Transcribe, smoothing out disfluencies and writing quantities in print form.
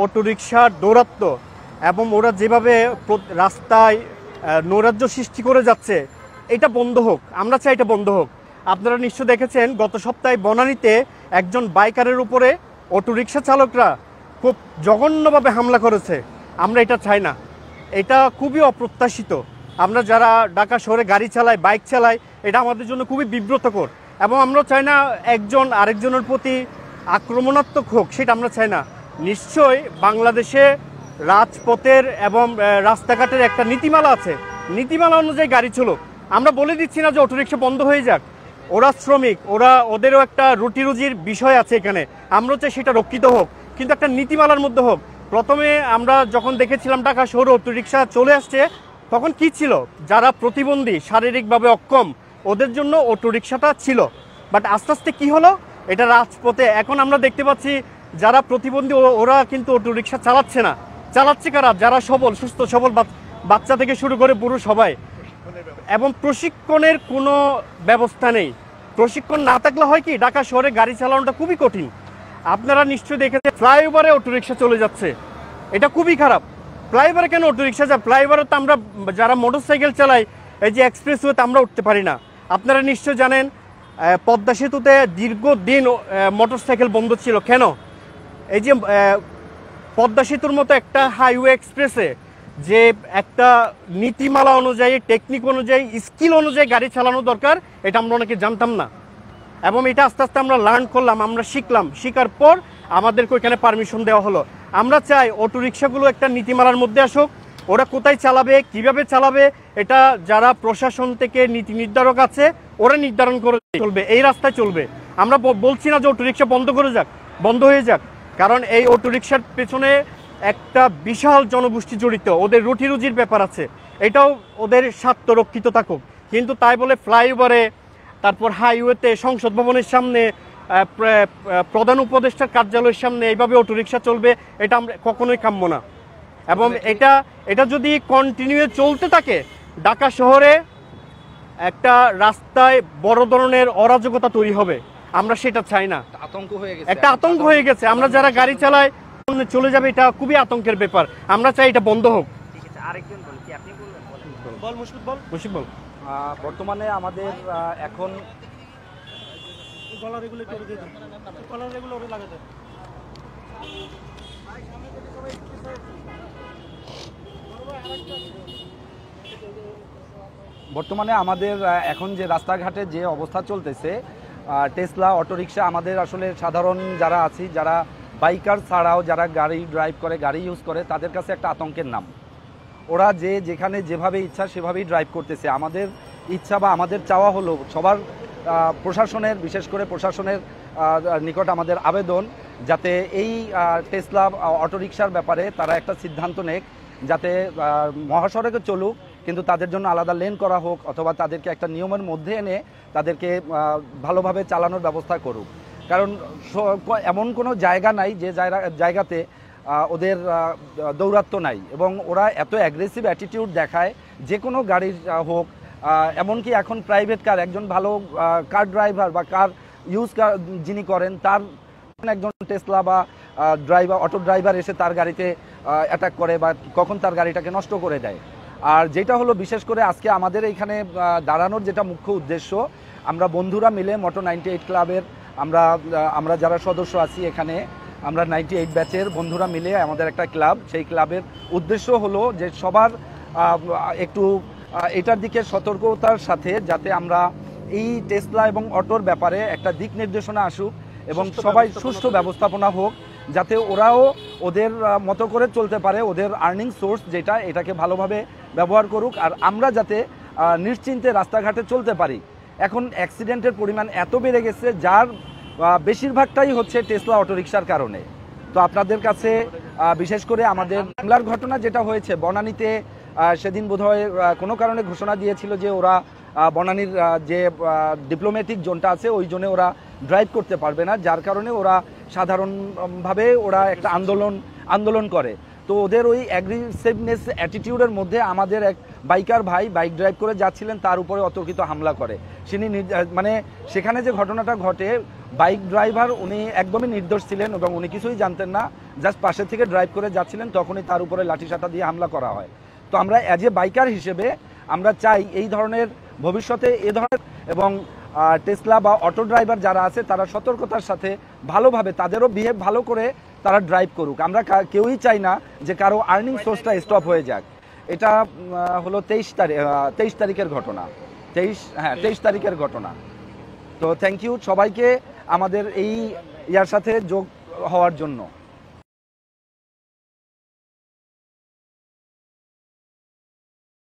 অটোরিকশার দৌরাত্ম এবং ওরা যেভাবে রাস্তায় নৈরাজ্য সৃষ্টি করে যাচ্ছে, এটা বন্ধ হোক। আমরা চাই এটা বন্ধ হোক। আপনারা নিশ্চয় দেখেছেন গত সপ্তাহে বনানীতে একজন বাইকারের উপরে অটোরিকশা চালকরা খুব জঘন্যভাবে হামলা করেছে। আমরা এটা চাই না, এটা খুবই অপ্রত্যাশিত। আমরা যারা ঢাকা শহরে গাড়ি চালাই, বাইক চালাই, এটা আমাদের জন্য খুবই বিব্রতকর এবং আমরা চাই না একজন আরেকজনের প্রতি আক্রমণাত্মক হোক, সেটা আমরা চাই না। নিশ্চয়ই বাংলাদেশে রাজপথের এবং রাস্তাঘাটের একটা নীতিমালা আছে, নীতিমালা অনুযায়ী গাড়ি চলুক। আমরা বলে দিচ্ছি না যে অটোরিকশা বন্ধ হয়ে যাক, ওরা শ্রমিক, ওদেরও একটা রুটি রুজির বিষয় আছে এখানে। আমরা চাই সেটা রক্ষিত হোক, কিন্তু একটা নীতিমালার মধ্যে হোক। প্রথমে আমরা যখন দেখেছিলাম ঢাকা শহরে অটোরিকশা চলে আসছে, তখন কি ছিল, যারা প্রতিবন্ধী, শারীরিকভাবে অক্ষম, ওদের জন্য অটোরিকশাটা ছিল। বাট আস্তে আস্তে কী হলো, এটা রাজপথে এখন আমরা দেখতে পাচ্ছি যারা প্রতিবন্ধী ওরা কিন্তু অটোরিকশা চালাচ্ছে না। চালাচ্ছে কারা? যারা সবল, সুস্থ সবল, বাচ্চা থেকে শুরু করে পুরো সবাই। এবং প্রশিক্ষণের কোনো ব্যবস্থা নেই। প্রশিক্ষণ না থাকলে হয় কি, ঢাকা শহরে গাড়ি চালানোটা খুবই কঠিন। আপনারা নিশ্চয়ই দেখেছেন ফ্লাইওভারে অটোরিকশা চলে যাচ্ছে, এটা খুবই খারাপ। ফ্লাইওভারে কেন অটোরিকশা যায়? ফ্লাইওভারে তো আমরা যারা মোটরসাইকেল চালাই, এই যে এক্সপ্রেসওয়েতে আমরা উঠতে পারি না। আপনারা নিশ্চয় জানেন পদ্মা সেতুতে দীর্ঘদিন মোটরসাইকেল বন্ধ ছিল। কেন? এই যে পদ্মা সেতুর মতো একটা হাইওয়ে এক্সপ্রেসে যে একটা নীতিমালা অনুযায়ী, টেকনিক অনুযায়ী, স্কিল অনুযায়ী গাড়ি চালানো দরকার, এটা আমরা অনেকে জানতাম না। এবং এটা আস্তে আস্তে আমরা লার্ন করলাম, আমরা শিখলাম। শিখার পর আমাদেরকে ওইখানে পারমিশন দেওয়া হলো। আমরা চাই অটোরিকশাগুলো একটা নীতিমালার মধ্যে আসুক। ওরা কোথায় চালাবে, কিভাবে চালাবে, এটা যারা প্রশাসন থেকে নীতি নির্ধারক আছে ওরা নির্ধারণ করে চলবে, এই রাস্তায় চলবে। আমরা বলছি না যে অটোরিকশা বন্ধ হয়ে যাক, কারণ এই অটোরিকশার পেছনে একটা বিশাল জনগোষ্ঠী জড়িত, ওদের রুটি রুজির ব্যাপার আছে, এটাও ওদের স্বার্থ রক্ষিত থাকুক। কিন্তু তাই বলে ফ্লাইওভারে, তারপর হাইওয়েতে, সংসদ ভবনের সামনে, প্রধান উপদেষ্টার কার্যালয়ের সামনে এইভাবে অটোরিকশা চলবে, এটা আমরা কখনোই কাম্য না। এবং এটা যদি কন্টিনিউ চলতে থাকে, ঢাকা শহরে একটা রাস্তায় বড় ধরনের অরাজকতা তৈরি হবে। আমরা সেটা চাই না। একটা আতঙ্ক হয়ে গেছে। আমরা যারা গাড়ি চালাই চলে যাবে, এটা খুবই আতঙ্কের ব্যাপার। আমরা চাই এটা বন্ধ হোক। বর্তমানে আমাদের এখন বর্তমানে আমাদের এখন যে রাস্তাঘাটে যে অবস্থা চলতেছে, টেসলা, অটোরিকশা, আমাদের আসলে সাধারণ যারা আছি, যারা বাইকার ছাড়াও যারা গাড়ি ড্রাইভ করে, গাড়ি ইউজ করে, তাদের কাছে একটা আতঙ্কের নাম। ওরা যেখানে যেভাবে ইচ্ছা সেভাবেই ড্রাইভ করতেছে। আমাদের ইচ্ছা বা আমাদের চাওয়া হলো সবার প্রশাসনের, বিশেষ করে প্রশাসনের নিকট আমাদের আবেদন, যাতে এই টেসলা অটোরিকশার ব্যাপারে তারা একটা সিদ্ধান্ত নেক, যাতে মহাসড়কে চলুক, কিন্তু তাদের জন্য আলাদা লেন করা হোক, অথবা তাদেরকে একটা নিয়মের মধ্যে এনে তাদেরকে ভালোভাবে চালানোর ব্যবস্থা করুক। কারণ এমন কোনো জায়গা নাই যে জায়গাতে ওদের দৌরাত্ম্য নাই, এবং ওরা এত অ্যাগ্রেসিভ অ্যাটিটিউড দেখায় যে কোনো গাড়ির হোক। এমনকি এখন প্রাইভেট কার, একজন ভালো কার ড্রাইভার বা কার ইউজ যিনি করেন, তার একজন টেসলা বা অটো ড্রাইভার এসে তার গাড়িতে অ্যাটাক করে বা কখন তার গাড়িটাকে নষ্ট করে দেয়। আর যেটা হলো বিশেষ করে আজকে আমাদের এইখানে দাঁড়ানোর যেটা মুখ্য উদ্দেশ্য, আমরা বন্ধুরা মিলে মোটো 98 ক্লাবের আমরা যারা সদস্য আছি এখানে, আমরা 98 ব্যাচের বন্ধুরা মিলে আমাদের একটা ক্লাব। সেই ক্লাবের উদ্দেশ্য হলো যে সবার একটু এটার দিকে সতর্কতার সাথে, যাতে আমরা এই টেসলা এবং অটোর ব্যাপারে একটা দিক নির্দেশনা আসুক এবং সবাই সুষ্ঠু ব্যবস্থাপনা হোক, যাতে ওরাও ওদের মতো করে চলতে পারে, ওদের আর্নিং সোর্স যেটা, এটাকে ভালোভাবে ব্যবহার করুক, আর আমরা যাতে নিশ্চিন্তে রাস্তাঘাটে চলতে পারি। এখন অ্যাক্সিডেন্টের পরিমাণ এত বেড়ে গেছে, যার বেশিরভাগটাই হচ্ছে টেসলা অটোরিকশার কারণে। তো আপনাদের কাছে বিশেষ করে আমাদের হামলার ঘটনা যেটা হয়েছে বনানীতে, সেদিন বোধহয় কোনো কারণে ঘোষণা দিয়েছিল যে ওরা বনানীর যে ডিপ্লোম্যাটিক জোনটা আছে ওই জোনে ওরা ড্রাইভ করতে পারবে না, যার কারণে ওরা সাধারণভাবে ওরা একটা আন্দোলন করে। তো ওদের ওই অ্যাগ্রেসিভনেস অ্যাটিটিউডের মধ্যে আমাদের এক বাইকার ভাই বাইক ড্রাইভ করে যাচ্ছিলেন, তার উপরে অতর্কিত হামলা করে। সেখানে যে ঘটনাটা ঘটে, বাইক ড্রাইভার উনি একদমই নির্দোষ ছিলেন এবং উনি কিছুই জানতেন না, জাস্ট পাশে থেকে ড্রাইভ করে যাচ্ছিলেন, তখনই তার উপরে লাঠিসাঠা দিয়ে হামলা করা হয়। তো আমরা অ্যাজ এ বাইকার হিসেবে আমরা চাই এই ধরনের ভবিষ্যতে এ ধরনের এবং টেসলা বা অটো ড্রাইভার যারা আছে তারা সতর্কতার সাথে ভালোভাবে তাদেরও বিহেভ ভালো করে তারা ড্রাইভ করুক। আমরা কেউই চাই না যে কারো আর্নিং সোর্সটা স্টপ হয়ে যাক। এটা হলো 23 তারিখের ঘটনা, 23 তারিখের ঘটনা। তো থ্যাংক ইউ সবাইকে আমাদের এই ইয়ার সাথে যোগ হওয়ার জন্য।